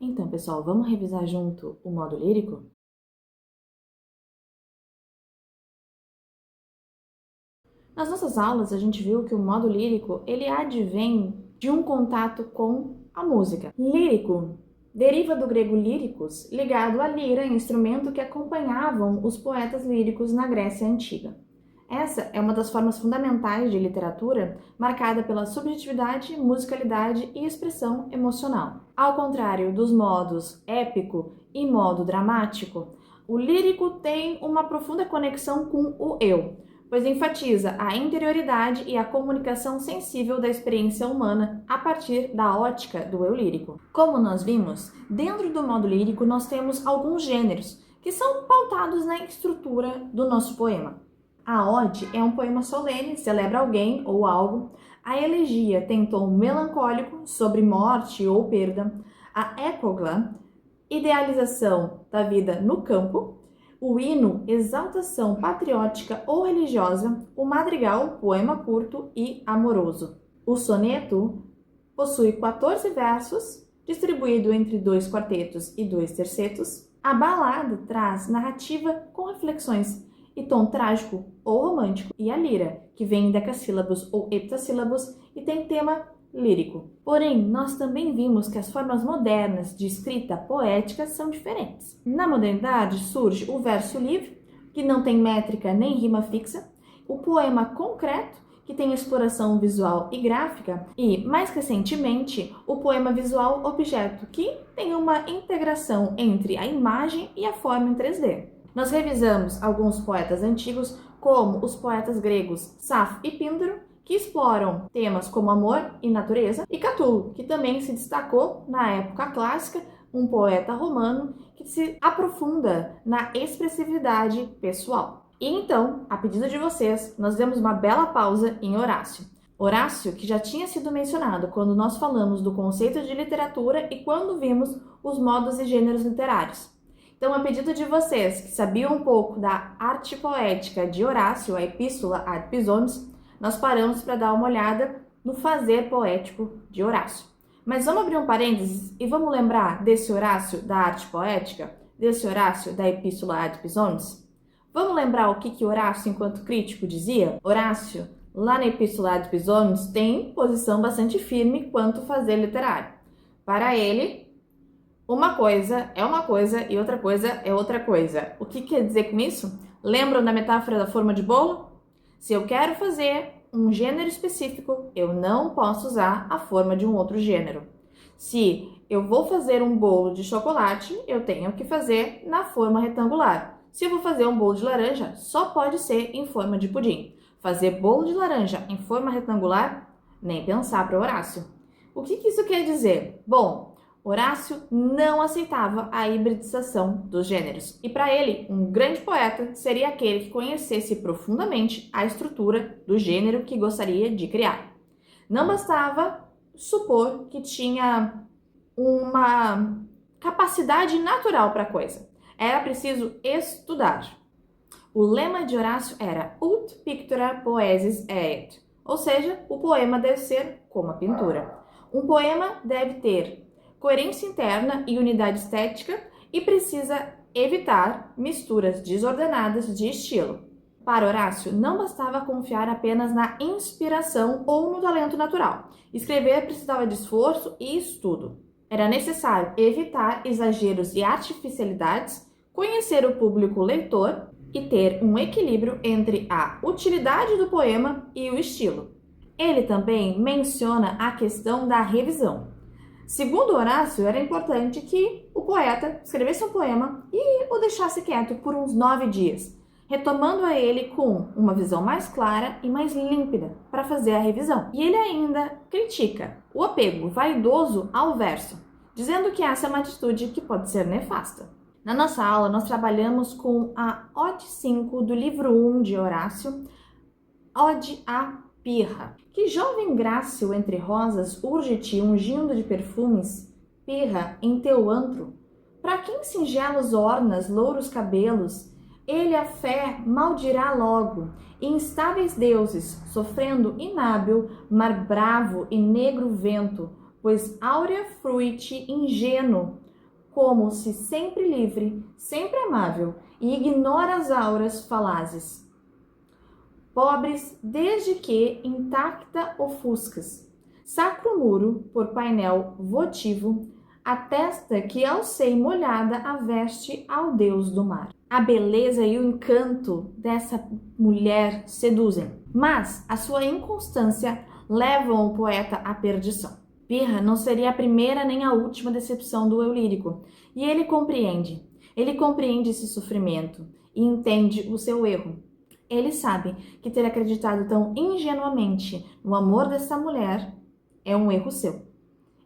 Então, pessoal, vamos revisar junto o modo lírico? Nas nossas aulas, a gente viu que o modo lírico, ele advém de um contato com a música. Lírico deriva do grego líricos, ligado à lira, instrumento que acompanhavam os poetas líricos na Grécia Antiga. Essa é uma das formas fundamentais de literatura, marcada pela subjetividade, musicalidade e expressão emocional. Ao contrário dos modos épico e modo dramático, o lírico tem uma profunda conexão com o eu, pois enfatiza a interioridade e a comunicação sensível da experiência humana a partir da ótica do eu lírico. Como nós vimos, dentro do modo lírico nós temos alguns gêneros que são pautados na estrutura do nosso poema. A ode é um poema solene, celebra alguém ou algo. A elegia tem tom melancólico, sobre morte ou perda. A épogla, idealização da vida no campo. O hino, exaltação patriótica ou religiosa. O madrigal, poema curto e amoroso. O soneto possui 14 versos, distribuído entre 2 quartetos e 2 tercetos. A balada traz narrativa com reflexões e tom trágico ou romântico, e a lira, que vem em decassílabos ou heptassílabos e tem tema lírico. Porém, nós também vimos que as formas modernas de escrita poética são diferentes. Na modernidade surge o verso livre, que não tem métrica nem rima fixa, o poema concreto, que tem exploração visual e gráfica, e, mais recentemente, o poema visual objeto, que tem uma integração entre a imagem e a forma em 3D. Nós revisamos alguns poetas antigos, como os poetas gregos Safo e Píndaro, que exploram temas como amor e natureza, e Catulo, que também se destacou na época clássica, um poeta romano que se aprofunda na expressividade pessoal. E então, a pedido de vocês, nós demos uma bela pausa em Horácio. Horácio, que já tinha sido mencionado quando nós falamos do conceito de literatura e quando vimos os modos e gêneros literários. Então, a pedido de vocês que sabiam um pouco da arte poética de Horácio, a Epístola ad Pisones, nós paramos para dar uma olhada no fazer poético de Horácio. Mas vamos abrir um parênteses e vamos lembrar desse Horácio da arte poética, desse Horácio da Epístola ad Pisones? Vamos lembrar o que Horácio, enquanto crítico, dizia? Horácio, lá na Epístola ad Pisones, tem posição bastante firme quanto fazer literário. Para ele, uma coisa é uma coisa e outra coisa é outra coisa. O que quer dizer com isso? Lembram da metáfora da forma de bolo? Se eu quero fazer um gênero específico, eu não posso usar a forma de um outro gênero. Se eu vou fazer um bolo de chocolate, eu tenho que fazer na forma retangular. Se eu vou fazer um bolo de laranja, só pode ser em forma de pudim. Fazer bolo de laranja em forma retangular? Nem pensar para Horácio. O que isso quer dizer? Bom, Horácio não aceitava a hibridização dos gêneros, e para ele, um grande poeta seria aquele que conhecesse profundamente a estrutura do gênero que gostaria de criar. Não bastava supor que tinha uma capacidade natural para a coisa, era preciso estudar. O lema de Horácio era ut pictura poesis est, ou seja, o poema deve ser como a pintura. Um poema deve ter coerência interna e unidade estética e precisa evitar misturas desordenadas de estilo. Para Horácio, não bastava confiar apenas na inspiração ou no talento natural. Escrever precisava de esforço e estudo. Era necessário evitar exageros e artificialidades, conhecer o público leitor e ter um equilíbrio entre a utilidade do poema e o estilo. Ele também menciona a questão da revisão. Segundo Horácio, era importante que o poeta escrevesse um poema e o deixasse quieto por uns 9 dias, retomando a ele com uma visão mais clara e mais límpida para fazer a revisão. E ele ainda critica o apego vaidoso ao verso, dizendo que essa é uma atitude que pode ser nefasta. Na nossa aula, nós trabalhamos com a Ode 5 do livro 1 de Horácio, Ode a Pirra. Que jovem grácil entre rosas urge-te ungindo de perfumes, pirra em teu antro? Pra quem singelos ornas, louros cabelos, ele a fé maldirá logo, e instáveis deuses, sofrendo inábil, mar bravo e negro vento, pois áurea fruite ingênuo, como se sempre livre, sempre amável, e ignora as auras falazes. Pobres, desde que intacta ofuscas, sacro muro, por painel votivo, atesta que ao sei molhada a veste ao deus do mar. A beleza e o encanto dessa mulher seduzem, mas a sua inconstância levam o poeta à perdição. Pirra não seria a primeira nem a última decepção do eu lírico, e ele compreende esse sofrimento e entende o seu erro. Ele sabe que ter acreditado tão ingenuamente no amor dessa mulher é um erro seu,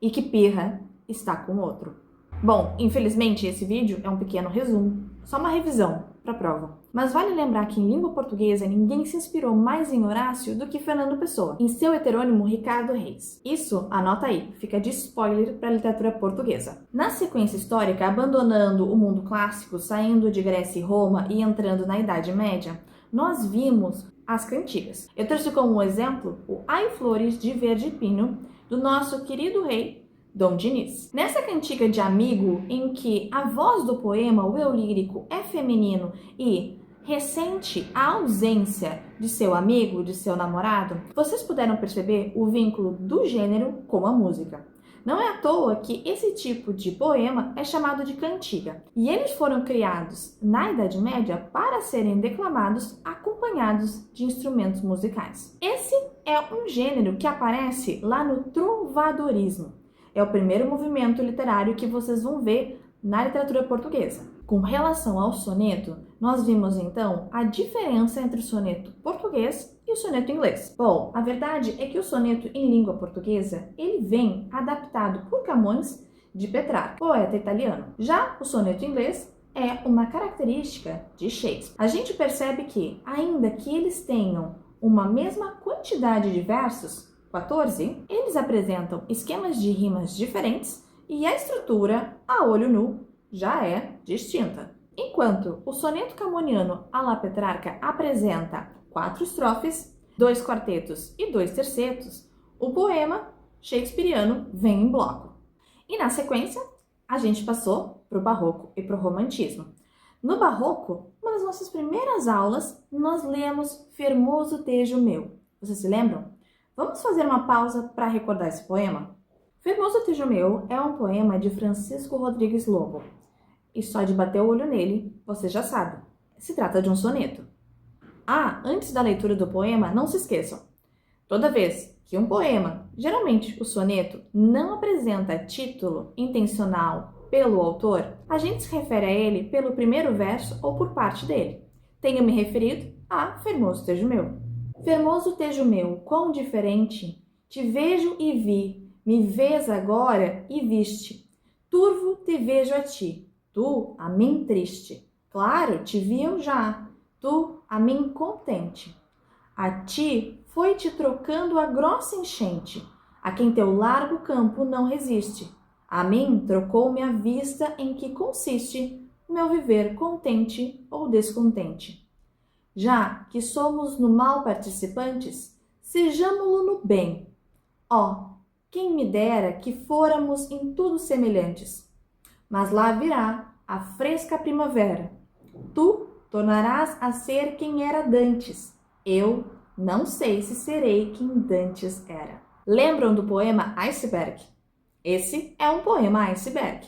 e que Pirra está com outro. Bom, infelizmente esse vídeo é um pequeno resumo, só uma revisão para a prova. Mas vale lembrar que em língua portuguesa ninguém se inspirou mais em Horácio do que Fernando Pessoa, em seu heterônimo Ricardo Reis. Isso, anota aí, fica de spoiler para a literatura portuguesa. Na sequência histórica, abandonando o mundo clássico, saindo de Grécia e Roma e entrando na Idade Média, nós vimos as cantigas. Eu trouxe como exemplo o Ai Flores de Verde Pino, do nosso querido rei Dom Dinis. Nessa cantiga de amigo, em que a voz do poema, o eu lírico, é feminino e ressente a ausência de seu amigo, de seu namorado, vocês puderam perceber o vínculo do gênero com a música. Não é à toa que esse tipo de poema é chamado de cantiga, e eles foram criados na Idade Média para serem declamados acompanhados de instrumentos musicais. Esse é um gênero que aparece lá no trovadorismo. É o primeiro movimento literário que vocês vão ver na literatura portuguesa. Com relação ao soneto, nós vimos então a diferença entre o soneto português e o soneto inglês. Bom, a verdade é que o soneto em língua portuguesa, ele vem adaptado por Camões de Petrarca, poeta italiano. Já o soneto inglês é uma característica de Shakespeare. A gente percebe que, ainda que eles tenham uma mesma quantidade de versos, 14, eles apresentam esquemas de rimas diferentes e a estrutura, a olho nu, já é distinta. Enquanto o soneto camoniano à la Petrarca apresenta 4 estrofes, 2 quartetos e 2 tercetos, o poema shakespeariano vem em bloco. E na sequência, a gente passou para o Barroco e para o Romantismo. No Barroco, uma das nossas primeiras aulas, nós lemos Fermoso Tejo Meu. Vocês se lembram? Vamos fazer uma pausa para recordar esse poema? Fermoso Tejo Meu é um poema de Francisco Rodrigues Lobo. E só de bater o olho nele, você já sabe. Se trata de um soneto. Ah, antes da leitura do poema, não se esqueçam. Toda vez que um poema, geralmente o soneto, não apresenta título intencional pelo autor, a gente se refere a ele pelo primeiro verso ou por parte dele. Tenho me referido a Fermoso Tejo Meu. Fermoso tejo meu, quão diferente, te vejo e vi, me vês agora e viste. Turvo te vejo a ti, tu a mim triste. Claro, te vi eu já, tu a mim contente. A ti foi-te trocando a grossa enchente, a quem teu largo campo não resiste. A mim trocou-me a vista em que consiste meu viver contente ou descontente. Já que somos no mal participantes, sejamo-lo no bem. Ó, quem me dera que fôramos em tudo semelhantes. Mas lá virá a fresca primavera. Tu tornarás a ser quem era dantes. Eu não sei se serei quem dantes era. Lembram do poema Iceberg? Esse é um poema iceberg.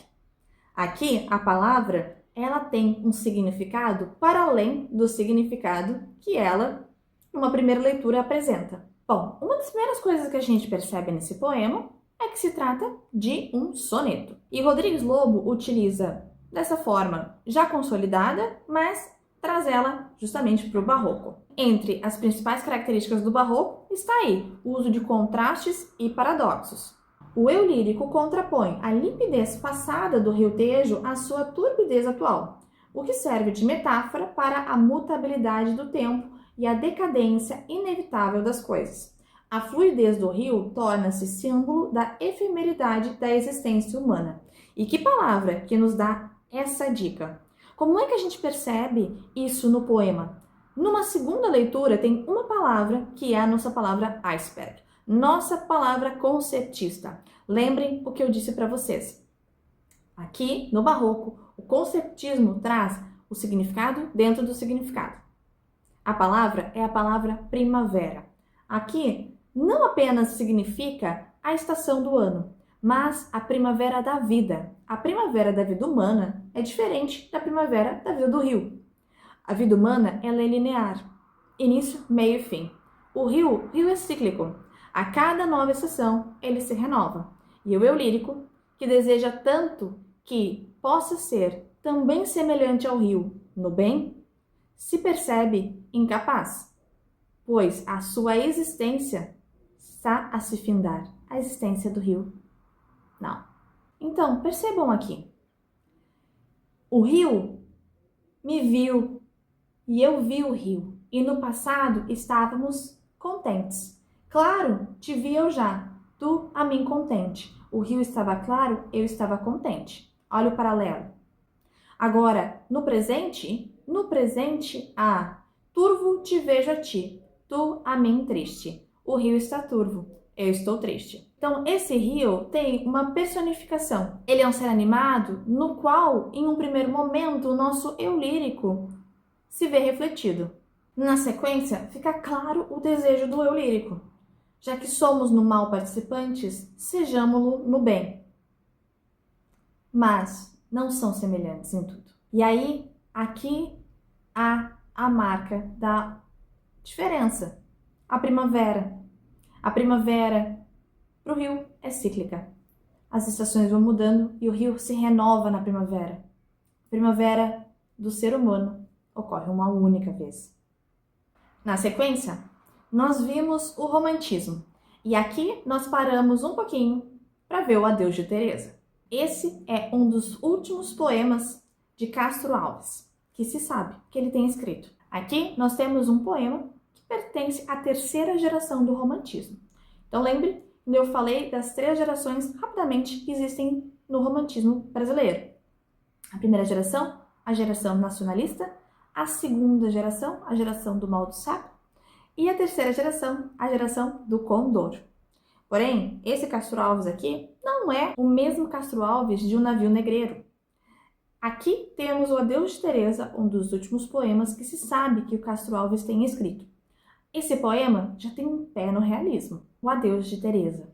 Aqui a palavra ela tem um significado para além do significado que ela, numa primeira leitura, apresenta. Bom, uma das primeiras coisas que a gente percebe nesse poema é que se trata de um soneto. E Rodrigues Lobo utiliza dessa forma já consolidada, mas traz ela justamente para o barroco. Entre as principais características do barroco está aí o uso de contrastes e paradoxos. O eu lírico contrapõe a limpidez passada do rio Tejo à sua turbidez atual, o que serve de metáfora para a mutabilidade do tempo e a decadência inevitável das coisas. A fluidez do rio torna-se símbolo da efemeridade da existência humana. E que palavra que nos dá essa dica? Como é que a gente percebe isso no poema? Numa segunda leitura tem uma palavra que é a nossa palavra iceberg. Nossa palavra conceptista. Lembrem o que eu disse para vocês. Aqui, no Barroco, o conceptismo traz o significado dentro do significado. A palavra é a palavra primavera. Aqui, não apenas significa a estação do ano, mas a primavera da vida. A primavera da vida humana é diferente da primavera da vida do rio. A vida humana, ela é linear, início, meio e fim. O rio é cíclico. A cada nova estação, ele se renova. E o eu lírico, que deseja tanto que possa ser também semelhante ao rio no bem, se percebe incapaz, pois a sua existência está a se findar. A existência do rio, não. Então, percebam aqui. O rio me viu e eu vi o rio. E no passado estávamos contentes. Claro, te vi eu já, tu a mim contente. O rio estava claro, eu estava contente. Olha o paralelo. Agora, no presente, turvo te vejo a ti, tu a mim triste. O rio está turvo, eu estou triste. Então, esse rio tem uma personificação. Ele é um ser animado no qual, em um primeiro momento, o nosso eu lírico se vê refletido. Na sequência, fica claro o desejo do eu lírico. Já que somos no mal participantes, sejamo-lo no bem. Mas não são semelhantes em tudo. E aí, aqui há a marca da diferença. A primavera. A primavera para o rio é cíclica. As estações vão mudando e o rio se renova na primavera. A primavera do ser humano ocorre uma única vez. Na sequência, nós vimos o romantismo. E aqui nós paramos um pouquinho para ver o Adeus de Teresa. Esse é um dos últimos poemas de Castro Alves, que se sabe que ele tem escrito. Aqui nós temos um poema que pertence à terceira geração do romantismo. Então lembre, eu falei das 3 gerações rapidamente que existem no romantismo brasileiro. A primeira geração, a geração nacionalista, a segunda geração, a geração do mal do saco, e a terceira geração, a geração do condor. Porém, esse Castro Alves aqui não é o mesmo Castro Alves de O Navio Negreiro. Aqui temos o Adeus de Teresa, um dos últimos poemas que se sabe que o Castro Alves tem escrito. Esse poema já tem um pé no realismo, o Adeus de Teresa.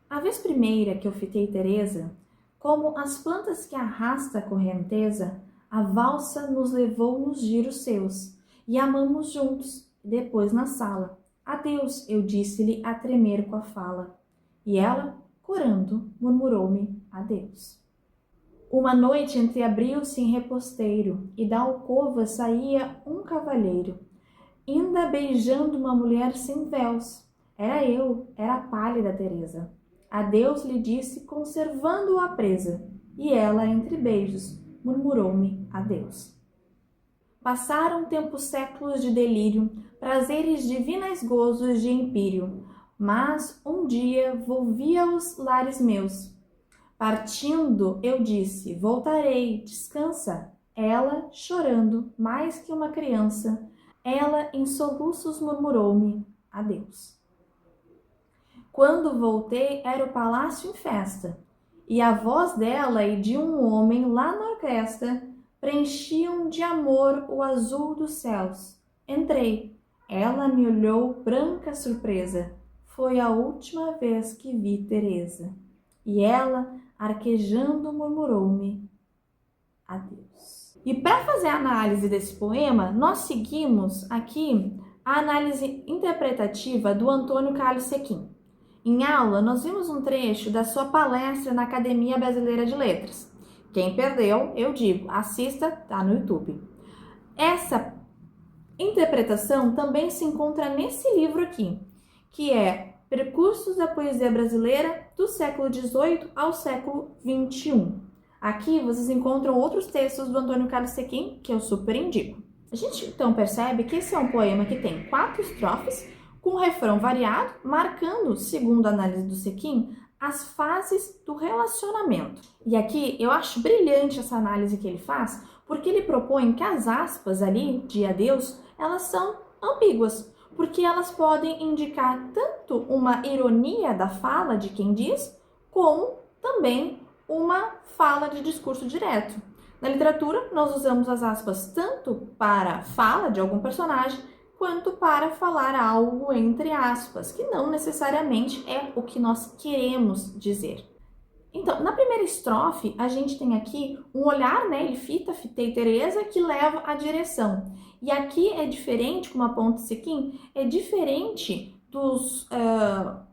A vez primeira que eu fitei Teresa, como as plantas que arrasta a correnteza, a valsa nos levou nos giros seus, e amamos juntos, depois na sala. Adeus, eu disse-lhe a tremer com a fala, e ela, corando, murmurou-me adeus. Uma noite entreabriu-se em reposteiro, e da alcova saía um cavalheiro, ainda beijando uma mulher sem véus. Era a pálida Teresa. Adeus lhe disse, conservando-a presa, e ela, entre beijos, murmurou-me adeus. Passaram tempos séculos de delírio, prazeres divinais gozos de empírio, mas um dia volvi aos lares meus. Partindo, eu disse, voltarei, descansa. Ela, chorando, mais que uma criança, ela em soluços murmurou-me adeus. Quando voltei, era o palácio em festa, e a voz dela e de um homem lá na orquestra preenchiam de amor o azul dos céus. Entrei. Ela me olhou branca surpresa. Foi a última vez que vi Teresa. E ela, arquejando, murmurou-me adeus. E para fazer a análise desse poema, nós seguimos aqui a análise interpretativa do Antônio Carlos Sequim. Em aula, nós vimos um trecho da sua palestra na Academia Brasileira de Letras. Quem perdeu, eu digo, assista, tá no YouTube. Essa interpretação também se encontra nesse livro aqui, que é Percursos da Poesia Brasileira do século XVIII ao século XXI. Aqui vocês encontram outros textos do Antônio Carlos Sequim, que eu super indico. A gente então percebe que esse é um poema que tem 4 estrofes, com refrão variado, marcando, segundo a análise do Sequim, as fases do relacionamento. E aqui eu acho brilhante essa análise que ele faz, porque ele propõe que as aspas ali de adeus, elas são ambíguas, porque elas podem indicar tanto uma ironia da fala de quem diz, como também uma fala de discurso direto. Na literatura, nós usamos as aspas tanto para fala de algum personagem, quanto para falar algo entre aspas, que não necessariamente é o que nós queremos dizer. Então, na primeira estrofe, a gente tem aqui um olhar, né? Ele fita, fitei Teresa, que leva a direção. E aqui é diferente, como aponta Sequin, é diferente dos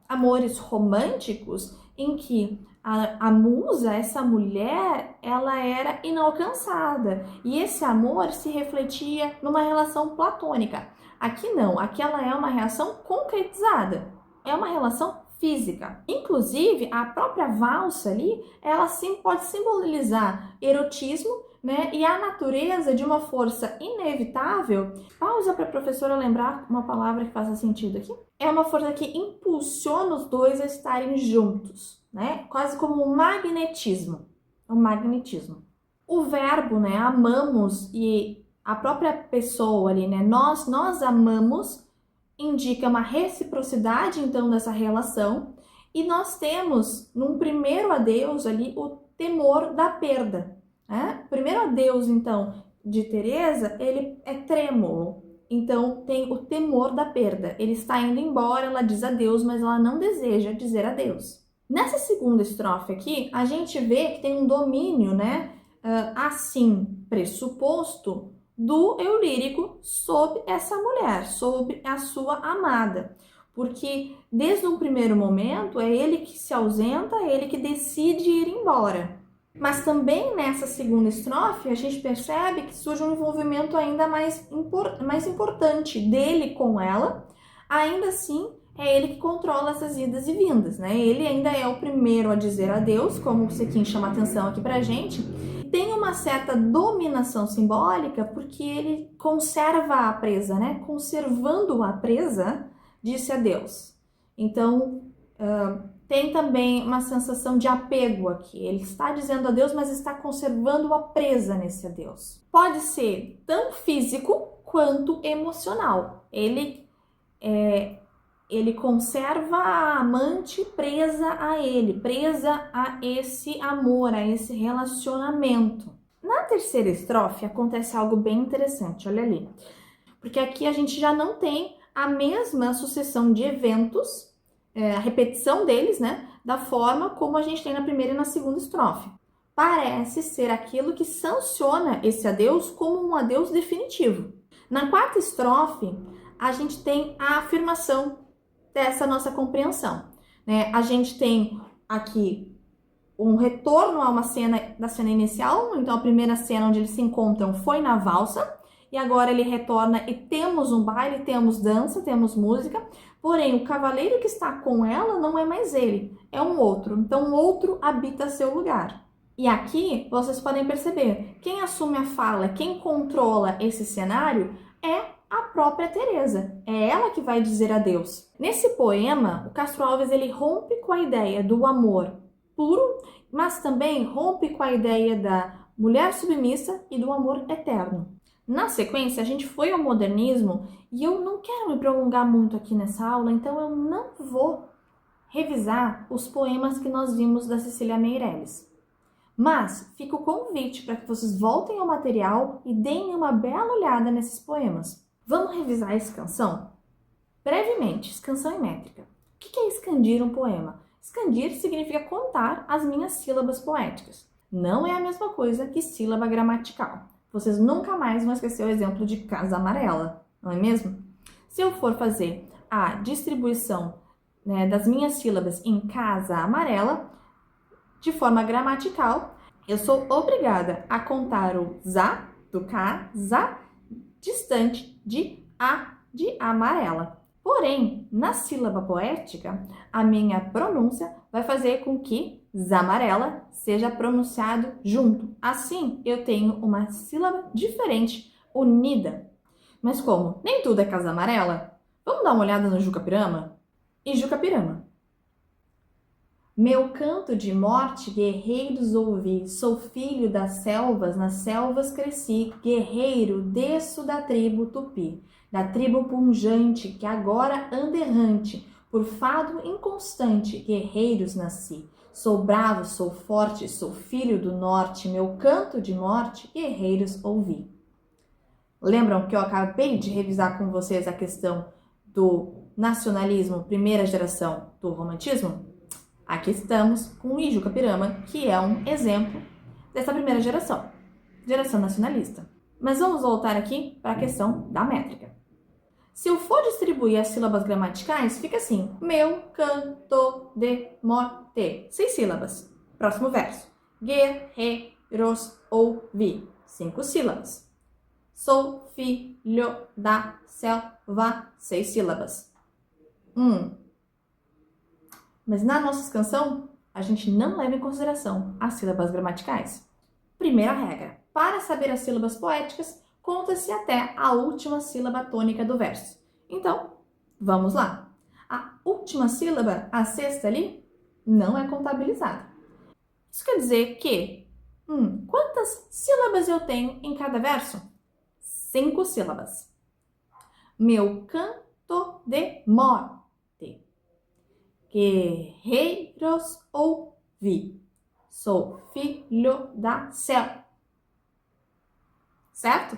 amores românticos, em que a musa, essa mulher, ela era inalcançada. E esse amor se refletia numa relação platônica. Aqui não, aqui ela é uma relação concretizada. É uma relação física. Inclusive, a própria valsa ali, ela sim pode simbolizar erotismo, né? E a natureza de uma força inevitável. Pausa para a professora lembrar uma palavra que faça sentido aqui. É uma força que impulsiona os dois a estarem juntos, né? Quase como um magnetismo. É um magnetismo. O verbo, né? Amamos e a própria pessoa ali, né? Nós amamos, indica uma reciprocidade, então, dessa relação. E nós temos, num primeiro adeus ali, o temor da perda. O primeiro adeus, então, de Teresa, ele é trêmulo. Então, tem o temor da perda. Ele está indo embora, ela diz adeus, mas ela não deseja dizer adeus. Nessa segunda estrofe aqui, a gente vê que tem um domínio, né? Assim, pressuposto, do eu lírico sobre essa mulher, sobre a sua amada. Porque desde um primeiro momento é ele que se ausenta, é ele que decide ir embora. Mas também nessa segunda estrofe a gente percebe que surge um envolvimento ainda mais importante dele com ela. Ainda assim, é ele que controla essas idas e vindas, né? Ele ainda é o primeiro a dizer adeus, como o Sequin chama atenção aqui pra gente. Tem uma certa dominação simbólica porque ele conserva a presa, né? Conservando a presa, disse adeus. Então, tem também uma sensação de apego aqui. Ele está dizendo adeus, mas está conservando a presa nesse adeus. Pode ser tão físico quanto emocional. Ele conserva a amante presa a ele, presa a esse amor, a esse relacionamento. Na terceira estrofe acontece algo bem interessante, olha ali. Porque aqui a gente já não tem a mesma sucessão de eventos, a repetição deles, né? Da forma como a gente tem na primeira e na segunda estrofe. Parece ser aquilo que sanciona esse adeus como um adeus definitivo. Na quarta estrofe, a gente tem a afirmação dessa nossa compreensão, né? A gente tem aqui um retorno a uma cena da cena inicial, então a primeira cena onde eles se encontram foi na valsa, e agora ele retorna e temos um baile, temos dança, temos música, porém o cavaleiro que está com ela não é mais ele, é um outro, então um outro habita seu lugar. E aqui vocês podem perceber, quem assume a fala, quem controla esse cenário é a própria Teresa. É ela que vai dizer adeus. Nesse poema, o Castro Alves ele rompe com a ideia do amor puro, mas também rompe com a ideia da mulher submissa e do amor eterno. Na sequência, a gente foi ao modernismo e eu não quero me prolongar muito aqui nessa aula, então eu não vou revisar os poemas que nós vimos da Cecília Meirelles. Mas fica o convite para que vocês voltem ao material e deem uma bela olhada nesses poemas. Vamos revisar a escansão? Brevemente, escansão e métrica. O que é escandir um poema? Escandir significa contar as minhas sílabas poéticas. Não é a mesma coisa que sílaba gramatical. Vocês nunca mais vão esquecer o exemplo de casa amarela, não é mesmo? Se eu for fazer a distribuição, né, das minhas sílabas em casa amarela, de forma gramatical, eu sou obrigada a contar o za, do casa, distante de a, de amarela. Porém, na sílaba poética, a minha pronúncia vai fazer com que zamarela seja pronunciado junto. Assim, eu tenho uma sílaba diferente, unida. Mas como? Nem tudo é casa amarela? Vamos dar uma olhada no Juca-Pirama? E Juca-Pirama. Meu canto de morte, guerreiros ouvi, sou filho das selvas, nas selvas cresci, guerreiro, desço da tribo Tupi, da tribo punjante, que agora anda errante, por fado inconstante, guerreiros nasci. Sou bravo, sou forte, sou filho do norte, meu canto de morte, guerreiros ouvi. Lembram que eu acabei de revisar com vocês a questão do nacionalismo, primeira geração do romantismo? Aqui estamos com o Ijuca Pirama, que é um exemplo dessa primeira geração nacionalista. Mas vamos voltar aqui para a questão da métrica. Se eu for distribuir as sílabas gramaticais, fica assim: meu canto de morte. 6 sílabas. Próximo verso. Guerreiros ouvi. 5 sílabas. Sou filho da selva. 6 sílabas. Mas na nossa canção, a gente não leva em consideração as sílabas gramaticais. Primeira regra: para saber as sílabas poéticas, conta-se até a última sílaba tônica do verso. Então, vamos lá. A última sílaba, a sexta ali, não é contabilizada. Isso quer dizer que, quantas sílabas eu tenho em cada verso? 5 sílabas. Meu canto de morte. Guerreiros ouvi. Sou filho da selva. Certo?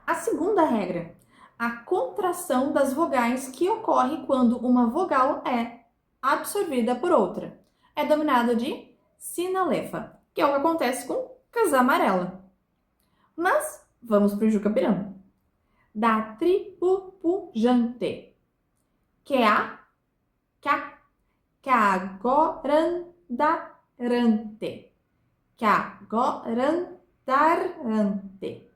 A segunda regra: a contração das vogais que ocorre quando uma vogal é absorvida por outra. É dominada de sinalefa, que é o que acontece com casar amarela. Mas vamos para o Juca Pirama. Da tribo pujante. Que a agorandarte. Que agorandarte.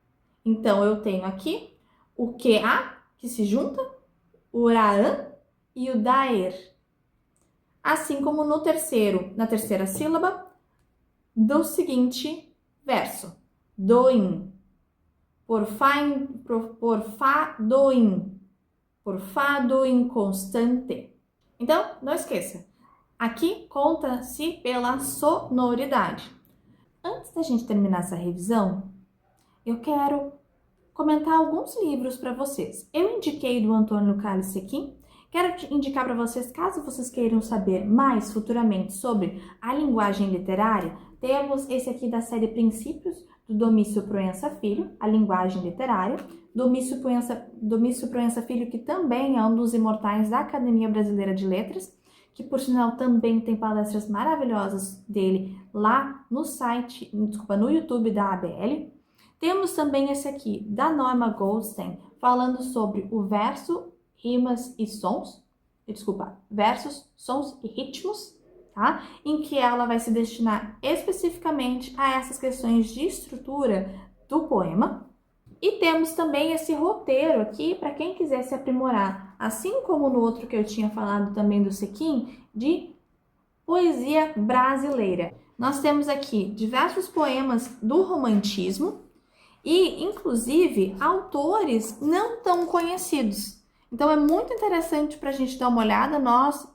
Então, eu tenho aqui o QA, que se junta, o RAAN e o DAER. Assim como na terceira sílaba do seguinte verso. Doim. Por fado inconstante. Então, não esqueça. Aqui conta-se pela sonoridade. Antes da gente terminar essa revisão, eu quero comentar alguns livros para vocês. Eu indiquei do Antônio Carlos Sequin. Quero indicar para vocês, caso vocês queiram saber mais futuramente sobre a linguagem literária, temos esse aqui da série Princípios, do Domício Proença Filho, a linguagem literária. Domício Proença Filho, que também é um dos imortais da Academia Brasileira de Letras, que por sinal também tem palestras maravilhosas dele lá no no YouTube da ABL. Temos também esse aqui, da Norma Goldstein, falando sobre o verso, rimas e sons, versos, sons e ritmos, tá? Em que ela vai se destinar especificamente a essas questões de estrutura do poema. E temos também esse roteiro aqui, para quem quiser se aprimorar, assim como no outro que eu tinha falado também do Sequin, de poesia brasileira. Nós temos aqui diversos poemas do romantismo, e, inclusive, autores não tão conhecidos. Então, é muito interessante para a gente dar uma olhada, nós,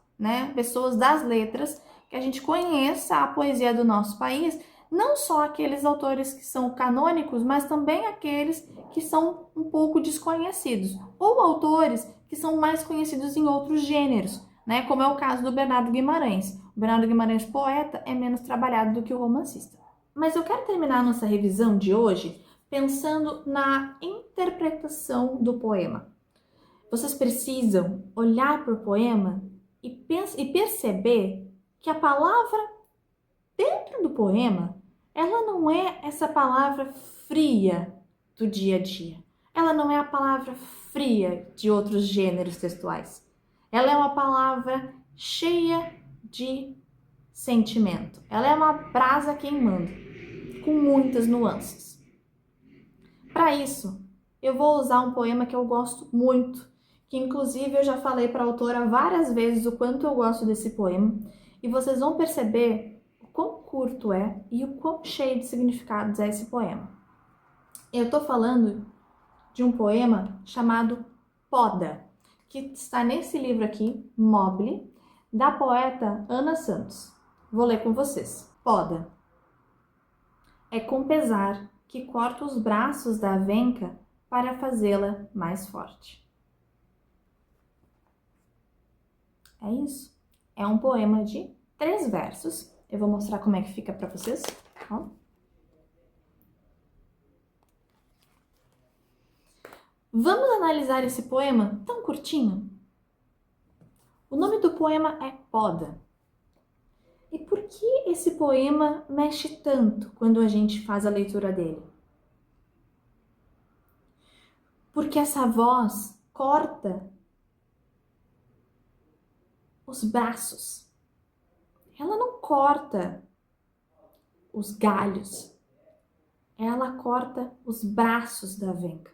pessoas das letras, que a gente conheça a poesia do nosso país, não só aqueles autores que são canônicos, mas também aqueles que são um pouco desconhecidos, ou autores que são mais conhecidos em outros gêneros, como é o caso do Bernardo Guimarães. O Bernardo Guimarães, poeta, é menos trabalhado do que o romancista. Mas eu quero terminar a nossa revisão de hoje pensando na interpretação do poema. Vocês precisam olhar para o poema e perceber que a palavra dentro do poema, ela não é essa palavra fria do dia a dia. Ela não é a palavra fria de outros gêneros textuais. Ela é uma palavra cheia de sentimento. Ela é uma brasa queimando, com muitas nuances. Para isso, eu vou usar um poema que eu gosto muito, que inclusive eu já falei para a autora várias vezes o quanto eu gosto desse poema, e vocês vão perceber o quão curto é e o quão cheio de significados é esse poema. Eu estou falando de um poema chamado Poda, que está nesse livro aqui, Mobile, da poeta Ana Santos. Vou ler com vocês. Poda. É com pesar que corta os braços da avenca para fazê-la mais forte. É isso. É um poema de 3 versos. Eu vou mostrar como é que fica para vocês. Ó. Vamos analisar esse poema tão curtinho? O nome do poema é Poda. E por que esse poema mexe tanto quando a gente faz a leitura dele? Porque essa voz corta os braços. Ela não corta os galhos. Ela corta os braços da Avenca.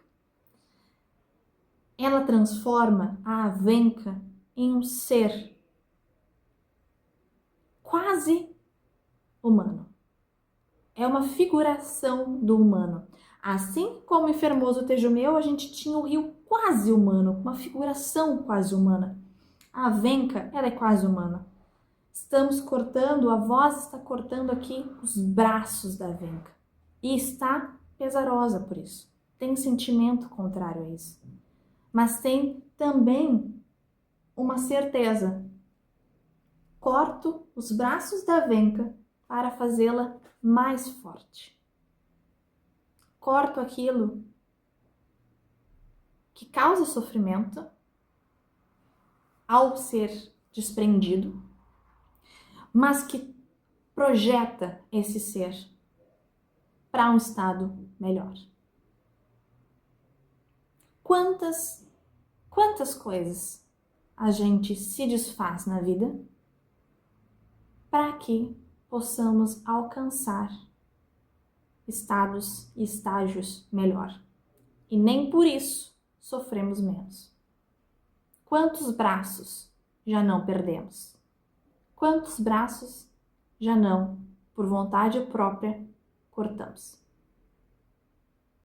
Ela transforma a Avenca em um ser quase humano. É uma figuração do humano. Assim como em Formoso Tejumeu, a gente tinha o rio quase humano, uma figuração quase humana. A Avenca, ela é quase humana. Estamos cortando, a voz está cortando aqui os braços da Avenca. E está pesarosa por isso. Tem sentimento contrário a isso. Mas tem também uma certeza. Corto os braços da Avenca para fazê-la mais forte. Corto aquilo que causa sofrimento ao ser desprendido, mas que projeta esse ser para um estado melhor. Quantas coisas a gente se desfaz na vida para que possamos alcançar estados e estágios melhor. E nem por isso sofremos menos. Quantos braços já não perdemos? Quantos braços já não, por vontade própria, cortamos?